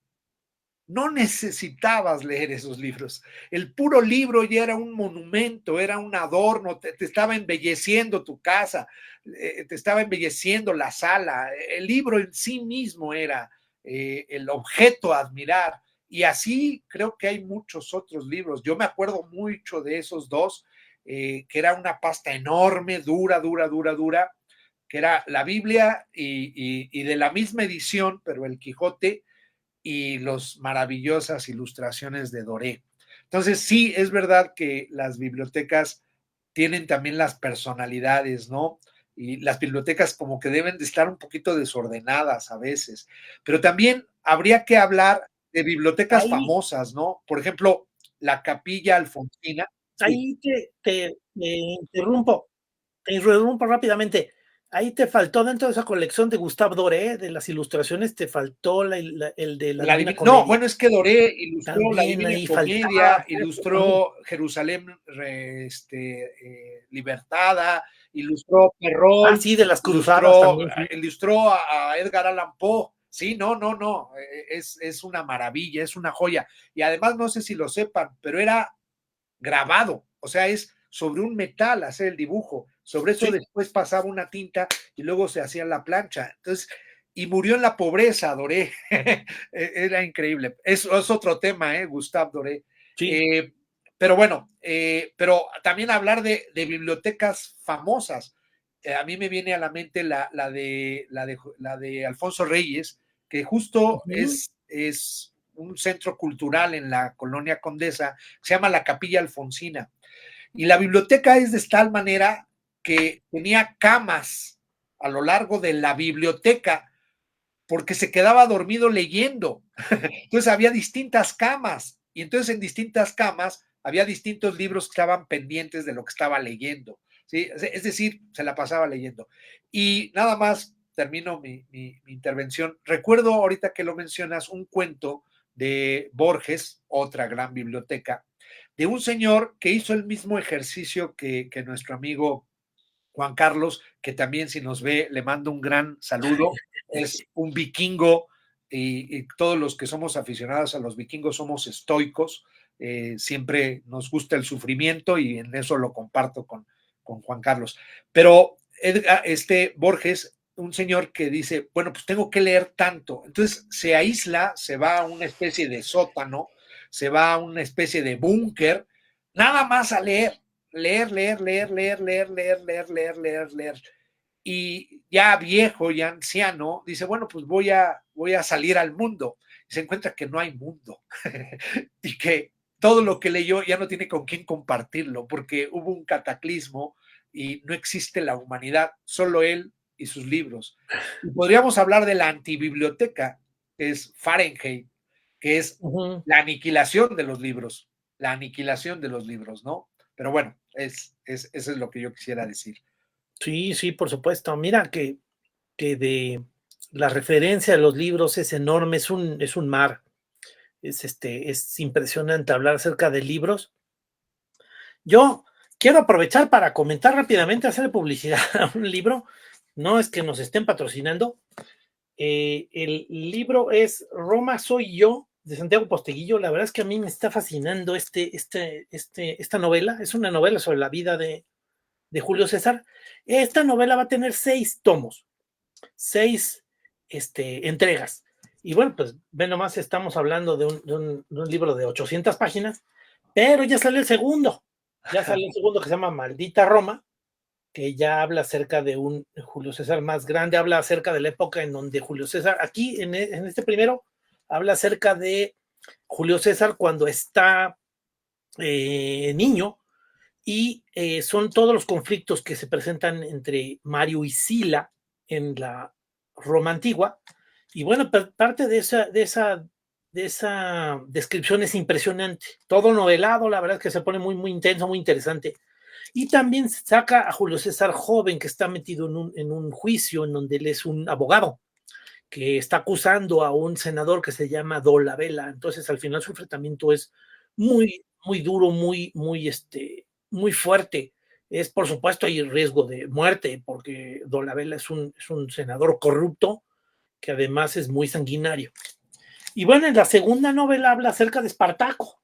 No necesitabas leer esos libros. El puro libro ya era un monumento, era un adorno, te estaba embelleciendo tu casa, te estaba embelleciendo la sala. El libro en sí mismo era el objeto a admirar. Y así creo que hay muchos otros libros. Yo me acuerdo mucho de esos dos, que era una pasta enorme, dura, que era la Biblia y de la misma edición, pero el Quijote y las maravillosas ilustraciones de Doré. Entonces, sí, es verdad que las bibliotecas tienen también las personalidades, ¿no? Y las bibliotecas como que deben de estar un poquito desordenadas a veces, pero también habría que hablar de bibliotecas Ahí, famosas, ¿no? Por ejemplo, la Capilla Alfonsina. Sí. ahí te interrumpo rápidamente. Ahí te faltó, dentro de esa colección de Gustave Doré, de las ilustraciones, te faltó el de la Divina No, Comedia. bueno, es que Doré ilustró la También Divina ahí faltaba. Comedia, ilustró Jerusalén libertada, ilustró Perrault, Sí, de las cruzadas también, sí. ilustró a Edgar Allan Poe. Sí, no, es una maravilla, es una joya. Y además, no sé si lo sepan, pero era grabado, o sea, es sobre un metal hacer el dibujo, sobre eso Sí, después pasaba una tinta y luego se hacía la plancha. Entonces, y murió en la pobreza, Doré. Era increíble. Es otro tema, Gustave Doré. sí. Pero bueno, pero también hablar de bibliotecas famosas. A mí me viene a la mente la de Alfonso Reyes, que justo Uh-huh. es un centro cultural en la colonia Condesa, se llama la Capilla Alfonsina. Y la biblioteca es de tal manera que tenía camas a lo largo de la biblioteca porque se quedaba dormido leyendo. Entonces había distintas camas y entonces en distintas camas había distintos libros que estaban pendientes de lo que estaba leyendo, ¿sí? Es decir, se la pasaba leyendo. Y nada más termino mi intervención. Recuerdo ahorita que lo mencionas un cuento de Borges, otra gran biblioteca, de un señor que hizo el mismo ejercicio que nuestro amigo Juan Carlos, que también si nos ve le mando un gran saludo, es un vikingo y todos los que somos aficionados a los vikingos somos estoicos, siempre nos gusta el sufrimiento y en eso lo comparto con Juan Carlos. Pero Borges, un señor que dice, bueno, pues tengo que leer tanto, entonces se aísla, se va a una especie de sótano, se va a una especie de búnker, nada más a leer, leer, leer, leer, leer, leer, leer, leer, leer, leer, leer. Y ya viejo, ya anciano, dice, bueno, pues voy a salir al mundo. Y se encuentra que no hay mundo y que todo lo que leyó ya no tiene con quién compartirlo porque hubo un cataclismo y no existe la humanidad, solo él y sus libros. Y podríamos hablar de la antibiblioteca, que es Fahrenheit, que es la aniquilación de los libros, la aniquilación de los libros, ¿no? Pero bueno, eso es lo que yo quisiera decir. Sí, sí, por supuesto. Mira que de la referencia de los libros es enorme, es un mar. Es impresionante hablar acerca de libros. Yo quiero aprovechar para comentar rápidamente, hacer publicidad a un libro. No es que nos estén patrocinando. El libro es Roma soy yo, de Santiago Posteguillo. La verdad es que a mí me está fascinando esta novela. Es una novela sobre la vida de Julio César. Esta novela va a tener 6 tomos, 6 entregas. Y bueno, pues ven nomás, estamos hablando de un libro de 800 páginas, pero ya sale el segundo. Ya salió el segundo que se llama Maldita Roma, que ya habla acerca de un Julio César más grande, habla acerca de la época en donde Julio César, aquí en este primero, habla acerca de Julio César cuando está niño, y son todos los conflictos que se presentan entre Mario y Sila en la Roma antigua. Y bueno, parte de esa descripción es impresionante. Todo novelado, la verdad es que se pone muy, muy intenso, muy interesante. Y también saca a Julio César joven, que está metido en un juicio en donde él es un abogado que está acusando a un senador que se llama Dolabella. Entonces, al final su enfrentamiento es muy, muy duro, muy fuerte. Es, por supuesto, hay riesgo de muerte, porque Dolabella es un senador corrupto que además es muy sanguinario. Y bueno, en la segunda novela habla acerca de Espartaco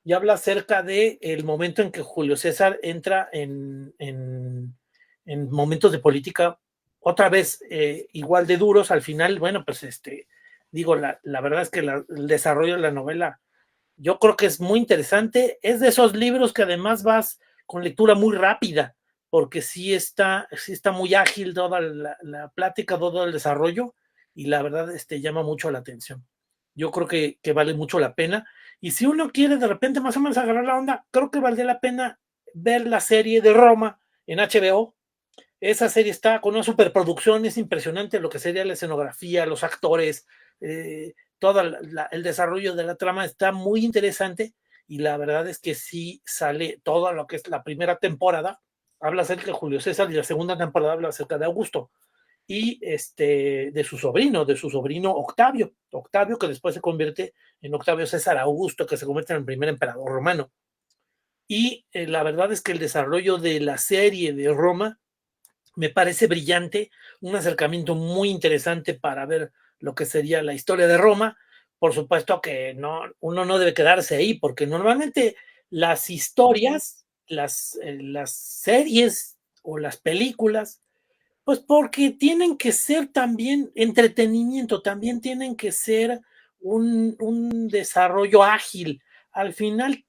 y habla acerca del momento en que Julio César entra en momentos de política otra vez igual de duros. Al final, bueno, pues digo, la verdad es que el desarrollo de la novela yo creo que es muy interesante. Es de esos libros que además vas con lectura muy rápida, porque sí está muy ágil toda la plática, todo el desarrollo, y la verdad llama mucho la atención. Yo creo que vale mucho la pena. Y si uno quiere de repente más o menos agarrar la onda, creo que valdría la pena ver la serie de Roma en HBO. Esa serie está con una superproducción, es impresionante lo que sería la escenografía, los actores, todo el desarrollo de la trama está muy interesante, y la verdad es que sí sale todo lo que es la primera temporada, habla acerca de Julio César, y la segunda temporada habla acerca de Augusto y de su sobrino Octavio, que después se convierte en Octavio César Augusto, que se convierte en el primer emperador romano. Y la verdad es que el desarrollo de la serie de Roma me parece brillante, un acercamiento muy interesante para ver lo que sería la historia de Roma. Por supuesto que uno no debe quedarse ahí, porque normalmente las historias, las series o las películas, pues porque tienen que ser también entretenimiento, también tienen que ser un desarrollo ágil. Al final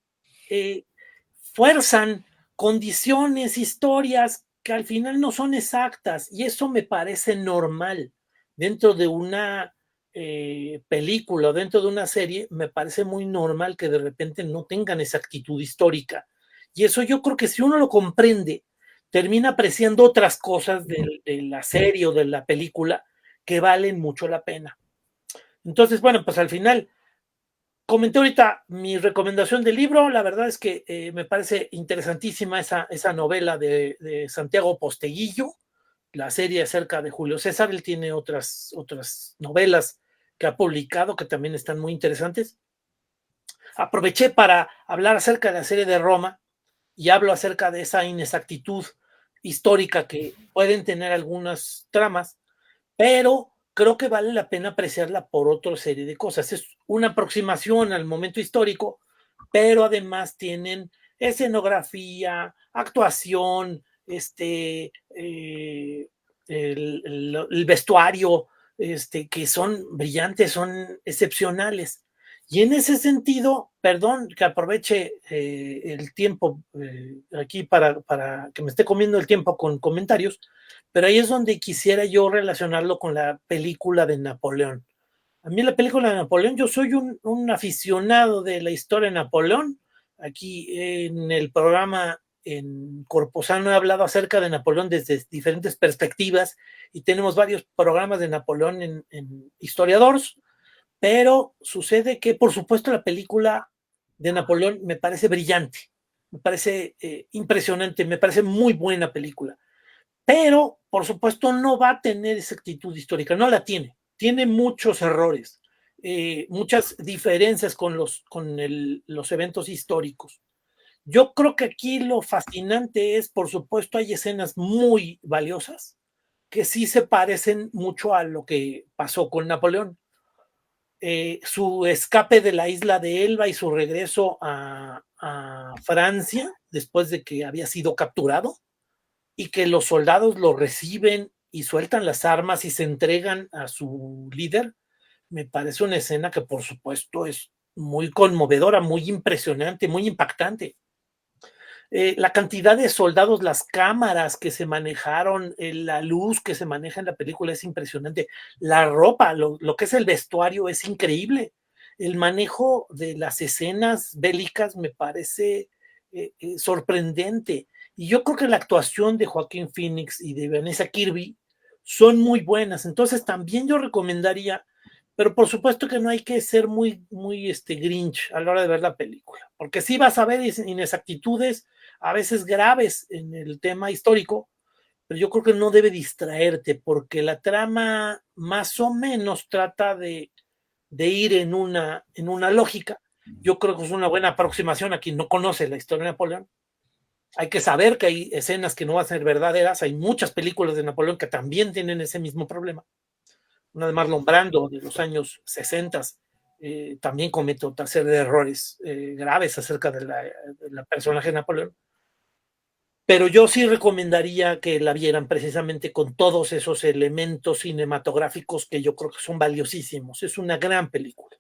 fuerzan condiciones, historias que al final no son exactas, y eso me parece normal. Dentro de una película, dentro de una serie, me parece muy normal que de repente no tengan esa actitud histórica. Y eso yo creo que si uno lo comprende, termina apreciando otras cosas de la serie o de la película que valen mucho la pena. Entonces, bueno, pues al final comenté ahorita mi recomendación del libro. La verdad es que me parece interesantísima esa novela de Santiago Posteguillo, la serie acerca de Julio César. Él tiene otras novelas que ha publicado que también están muy interesantes. Aproveché para hablar acerca de la serie de Roma y hablo acerca de esa inexactitud histórica que pueden tener algunas tramas, pero creo que vale la pena apreciarla por otra serie de cosas. Es una aproximación al momento histórico, pero además tienen escenografía, actuación, el vestuario, que son brillantes, son excepcionales. Y en ese sentido, perdón que aproveche el tiempo aquí para que me esté comiendo el tiempo con comentarios, pero ahí es donde quisiera yo relacionarlo con la película de Napoleón. A mí la película de Napoleón, yo soy un aficionado de la historia de Napoleón. Aquí en el programa en Corposano he hablado acerca de Napoleón desde diferentes perspectivas y tenemos varios programas de Napoleón en Historiadores, pero sucede que, por supuesto, la película de Napoleón me parece brillante, me parece impresionante, me parece muy buena película, pero, por supuesto, no va a tener esa actitud histórica, no la tiene muchos errores, muchas diferencias con los eventos históricos. Yo creo que aquí lo fascinante es, por supuesto, hay escenas muy valiosas que sí se parecen mucho a lo que pasó con Napoleón. Su escape de la isla de Elba y su regreso a Francia después de que había sido capturado y que los soldados lo reciben y sueltan las armas y se entregan a su líder, me parece una escena que por supuesto es muy conmovedora, muy impresionante, muy impactante. La cantidad de soldados, las cámaras que se manejaron, la luz que se maneja en la película es impresionante. La ropa, lo que es el vestuario es increíble. El manejo de las escenas bélicas me parece sorprendente. Y yo creo que la actuación de Joaquín Phoenix y de Vanessa Kirby son muy buenas. Entonces también yo recomendaría, pero por supuesto que no hay que ser muy Grinch a la hora de ver la película, porque sí vas a ver inexactitudes a veces graves en el tema histórico, pero yo creo que no debe distraerte, porque la trama más o menos trata de ir en una lógica. Yo creo que es una buena aproximación a quien no conoce la historia de Napoleón. Hay que saber que hay escenas que no van a ser verdaderas, hay muchas películas de Napoleón que también tienen ese mismo problema. Una de Marlon Brando de los años 60 también comete otra serie de errores graves acerca de la personaje de Napoleón. Pero yo sí recomendaría que la vieran precisamente con todos esos elementos cinematográficos que yo creo que son valiosísimos. Es una gran película.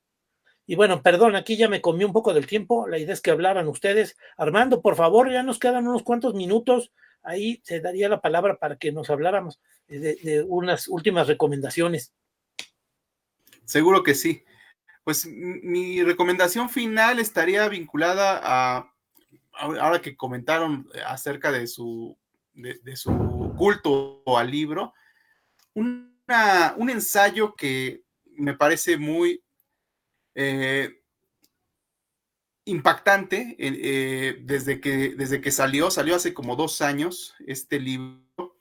Y bueno, perdón, aquí ya me comí un poco del tiempo. La idea es que hablaran ustedes. Armando, por favor, ya nos quedan unos cuantos minutos. Ahí se daría la palabra para que nos habláramos de unas últimas recomendaciones. Seguro que sí. Pues mi recomendación final estaría vinculada a, ahora que comentaron acerca de su culto al libro, un ensayo que me parece muy impactante desde que salió hace como 2 años este libro.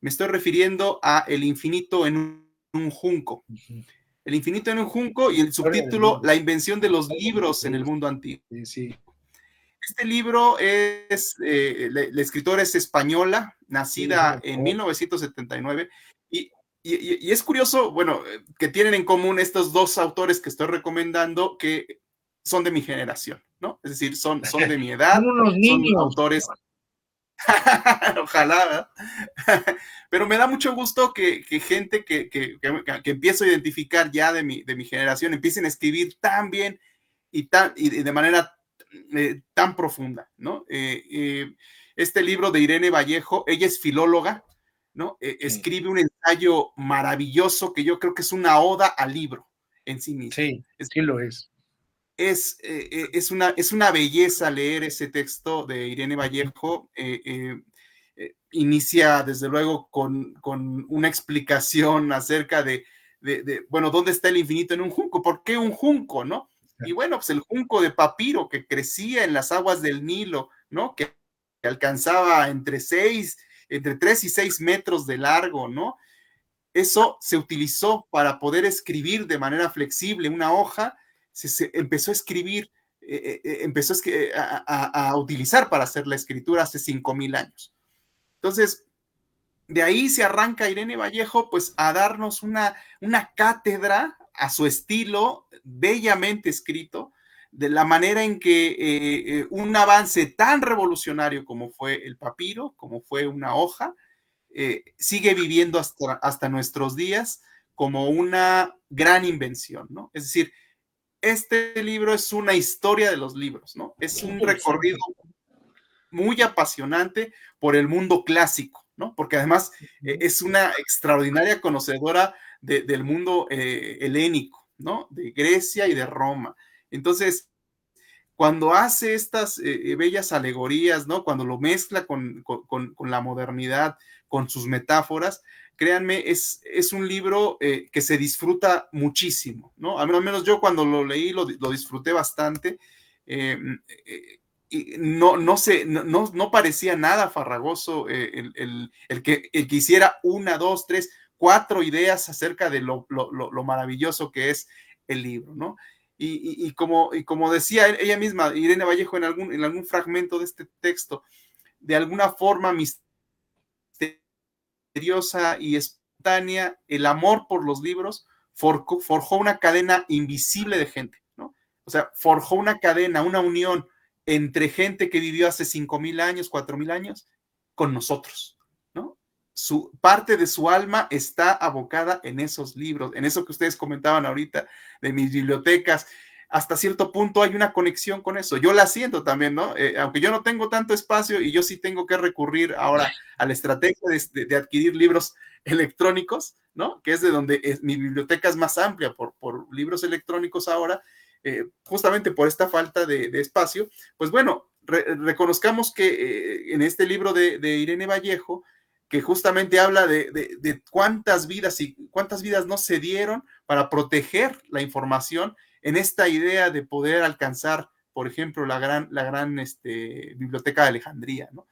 Me estoy refiriendo a El infinito en un junco. El infinito en un junco y el subtítulo La invención de los libros en el mundo antiguo. Sí. Este libro la escritora es española, nacida en 1979, y es curioso, bueno, que tienen en común estos dos autores que estoy recomendando, que son de mi generación, ¿no? Es decir, son de mi edad, son autores, ojalá, ¿verdad? Pero me da mucho gusto que gente que empiezo a identificar ya de mi generación empiecen a escribir tan bien y de manera tan profunda, ¿no? Este libro de Irene Vallejo, ella es filóloga, ¿no? Escribe un ensayo maravilloso que yo creo que es una oda al libro en sí mismo. Sí, sí lo es. Es una belleza leer ese texto de Irene Vallejo. Inicia desde luego con una explicación acerca de, bueno, ¿dónde está el infinito en un junco? ¿Por qué un junco, no? Y bueno, pues el junco de papiro que crecía en las aguas del Nilo, ¿no? Que alcanzaba entre 3 y 6 metros de largo, ¿no? Eso se utilizó para poder escribir de manera flexible una hoja, se empezó a escribir, empezó a utilizar para hacer la escritura hace 5,000 años. Entonces, de ahí se arranca Irene Vallejo, pues, a darnos una cátedra a su estilo, bellamente escrito, de la manera en que un avance tan revolucionario como fue el papiro, como fue una hoja, sigue viviendo hasta nuestros días como una gran invención, ¿no? Es decir, este libro es una historia de los libros, ¿no? Es un recorrido muy apasionante por el mundo clásico, ¿no? Porque además es una extraordinaria conocedora del mundo helénico, ¿no? De Grecia y de Roma. Entonces, cuando hace estas bellas alegorías, ¿no? Cuando lo mezcla con la modernidad, con sus metáforas, créanme, es un libro que se disfruta muchísimo, ¿no? Al menos yo cuando lo leí lo disfruté bastante. Y no parecía nada farragoso el que hiciera 1, 2, 3, 4 ideas acerca de lo maravilloso que es el libro, ¿no? Y como decía ella misma, Irene Vallejo, en algún fragmento de este texto, de alguna forma misteriosa y espontánea, el amor por los libros forjó una cadena invisible de gente, ¿no? O sea, forjó una cadena, una unión entre gente que vivió hace 5,000 años, 4,000 años, con nosotros, ¿no? Parte de su alma está abocada en esos libros, en eso que ustedes comentaban ahorita de mis bibliotecas. Hasta cierto punto hay una conexión con eso. Yo la siento también, ¿no? Aunque yo no tengo tanto espacio y yo sí tengo que recurrir ahora a la estrategia de adquirir libros electrónicos, ¿no? Que es de donde mi biblioteca es más amplia por libros electrónicos ahora, justamente por esta falta de espacio. Pues bueno, reconozcamos que en este libro de Irene Vallejo, que justamente habla de cuántas vidas no se dieron para proteger la información en esta idea de poder alcanzar, por ejemplo, la gran Biblioteca de Alejandría, ¿no?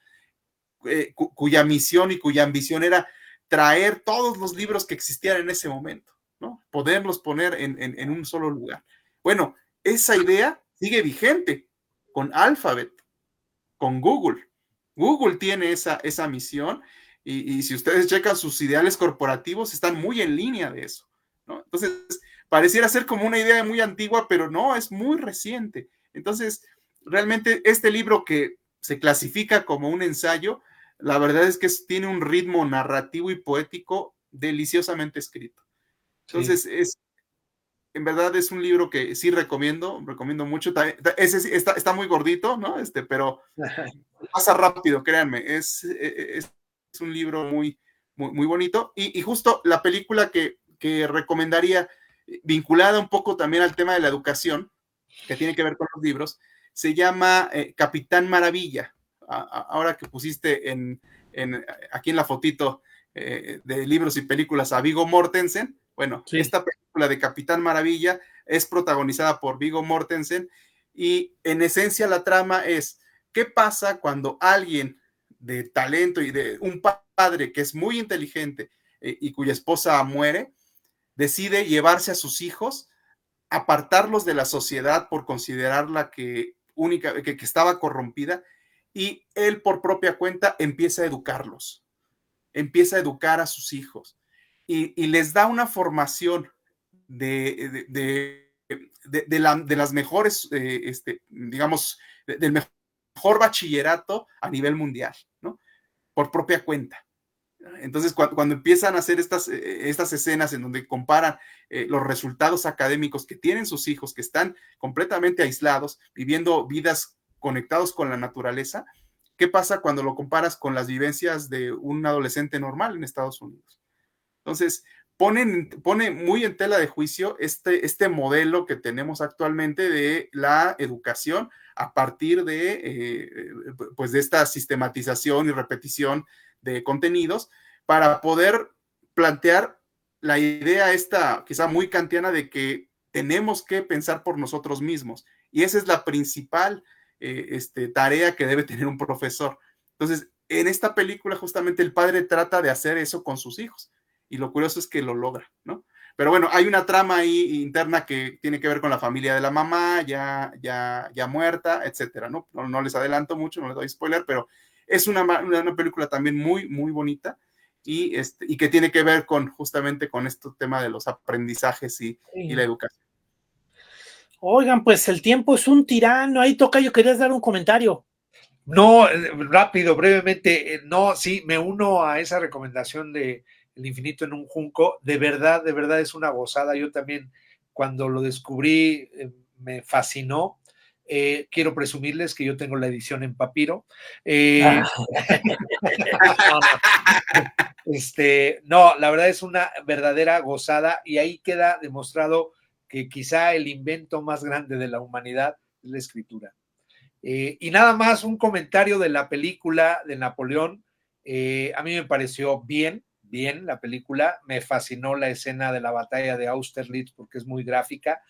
Cuya misión y cuya ambición era traer todos los libros que existían en ese momento, ¿no? Poderlos poner en un solo lugar. Bueno, esa idea sigue vigente con Alphabet, con Google. Google tiene esa misión y si ustedes checan sus ideales corporativos, están muy en línea de eso, ¿no? Entonces, pareciera ser como una idea muy antigua, pero no, es muy reciente. Entonces, realmente este libro que se clasifica como un ensayo, la verdad es que tiene un ritmo narrativo y poético deliciosamente escrito. Entonces, sí, en verdad es un libro que sí recomiendo mucho. Ese está muy gordito, ¿no? Pero pasa rápido, créanme. Es un libro muy, muy, muy bonito. Y justo la película que recomendaría, vinculada un poco también al tema de la educación, que tiene que ver con los libros, se llama Capitán Maravilla. Ahora que pusiste aquí en la fotito de libros y películas a Viggo Mortensen, bueno, sí, esta película de Capitán Maravilla es protagonizada por Viggo Mortensen y en esencia la trama es ¿qué pasa cuando alguien de talento y de un padre que es muy inteligente y cuya esposa muere, decide llevarse a sus hijos, apartarlos de la sociedad por considerarla que estaba corrompida, y él por propia cuenta empieza a educarlos, empieza a educar a sus hijos y les da una formación de las mejores, digamos, del mejor bachillerato a nivel mundial, ¿no? Por propia cuenta. Entonces, cuando empiezan a hacer estas escenas en donde comparan los resultados académicos que tienen sus hijos, que están completamente aislados, viviendo vidas conectados con la naturaleza, ¿qué pasa cuando lo comparas con las vivencias de un adolescente normal en Estados Unidos? Entonces, pone muy en tela de juicio este modelo que tenemos actualmente de la educación a partir pues de esta sistematización y repetición de contenidos para poder plantear la idea esta quizá muy kantiana de que tenemos que pensar por nosotros mismos. Y esa es la principal tarea que debe tener un profesor. Entonces, en esta película justamente el padre trata de hacer eso con sus hijos. Y lo curioso es que lo logra, ¿no? Pero bueno, hay una trama ahí interna que tiene que ver con la familia de la mamá, ya muerta, etcétera, ¿no? No les adelanto mucho, no les doy spoiler, pero es una película también muy, muy bonita y que tiene que ver justamente con este tema de los aprendizajes y la educación. Oigan, pues el tiempo es un tirano. Ahí, Tocayo, querías dar un comentario. No, rápido, brevemente, no, sí, me uno a esa recomendación de El infinito en un junco, de verdad es una gozada. Yo también, cuando lo descubrí, me fascinó. Quiero presumirles que yo tengo la edición en papiro. No, la verdad es una verdadera gozada y ahí queda demostrado que quizá el invento más grande de la humanidad es la escritura. Y nada más un comentario de la película de Napoleón. A mí me pareció bien la película, me fascinó la escena de la batalla de Austerlitz porque es muy gráfica,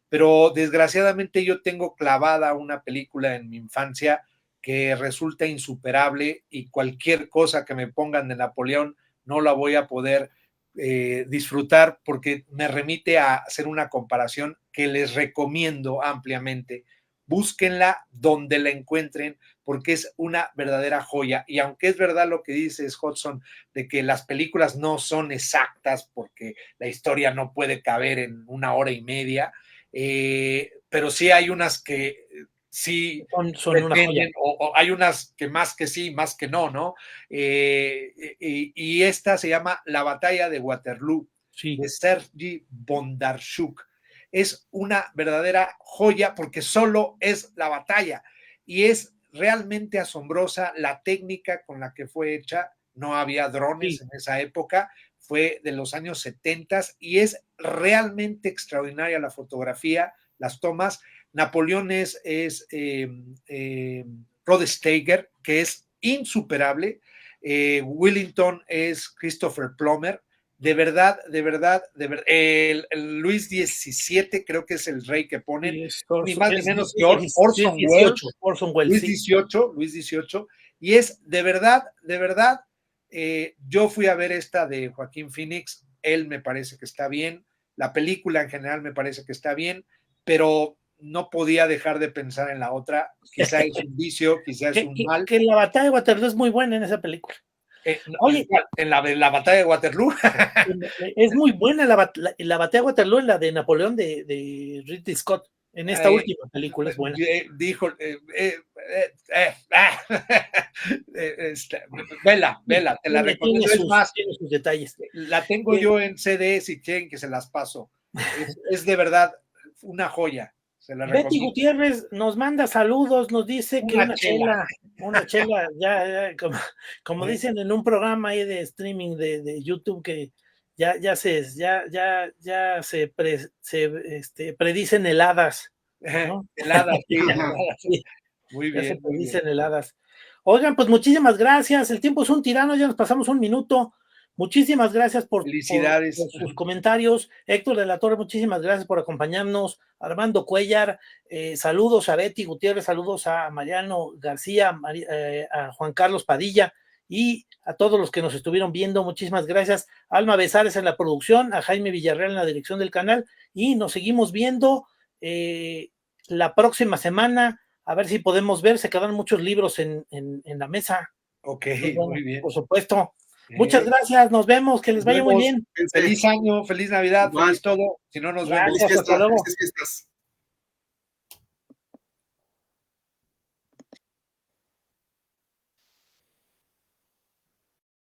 pero desgraciadamente yo tengo clavada una película en mi infancia que resulta insuperable y cualquier cosa que me pongan de Napoleón no la voy a poder disfrutar porque me remite a hacer una comparación que les recomiendo ampliamente. Búsquenla donde la encuentren porque es una verdadera joya. Y aunque es verdad lo que dices, Hudson, de que las películas no son exactas porque la historia no puede caber en 1 hora y media, pero sí hay unas que sí son una joya. o hay unas que más que sí, más que no, ¿no? Y esta se llama La batalla de Waterloo, sí, de Sergei Bondarchuk. Es una verdadera joya porque solo es la batalla y es realmente asombrosa la técnica con la que fue hecha. No había drones en esa época, fue de los años 70 y es realmente extraordinaria la fotografía, las tomas. Napoleón es Rod Steiger, que es insuperable. Wellington es Christopher Plummer. De verdad, el Luis XVII creo que es el rey que ponen, ni más ni menos que Orson Welles, Luis XVIII, y es de verdad, yo fui a ver esta de Joaquín Phoenix, él me parece que está bien, la película en general me parece que está bien, pero no podía dejar de pensar en la otra, quizá es un vicio, quizá es un mal. Que la batalla de Waterloo es muy buena en esa película. Oye, en la batalla de Waterloo. Es muy buena la batalla de Waterloo, en la de Napoleón de Ridley Scott. En esta última película es buena. Dijo, vela, te la recomiendo. Tiene sus detalles. La tengo yo en CD, si quieren que se las paso. Es de verdad una joya. Betty Gutiérrez nos manda saludos, nos dice que una chela, ya como dicen en un programa ahí de streaming de YouTube, que ya se predicen heladas, ¿no? Heladas, sí. Muy bien. Ya se predicen heladas. Oigan, pues muchísimas gracias. El tiempo es un tirano, ya nos pasamos un minuto. Muchísimas gracias por sus comentarios. Héctor de la Torre, muchísimas gracias por acompañarnos. Armando Cuellar, saludos a Betty Gutiérrez, saludos a Mariano García, a Juan Carlos Padilla y a todos los que nos estuvieron viendo. Muchísimas gracias. Alma Besares en la producción, a Jaime Villarreal en la dirección del canal y nos seguimos viendo la próxima semana. A ver si podemos ver, se quedan muchos libros en la mesa. Ok, muy bien. Por supuesto. Muchas gracias, nos vemos, que les vaya muy bien. Feliz año, feliz Navidad, feliz todo. Si no nos vemos. Feliz fiesta, felices fiestas.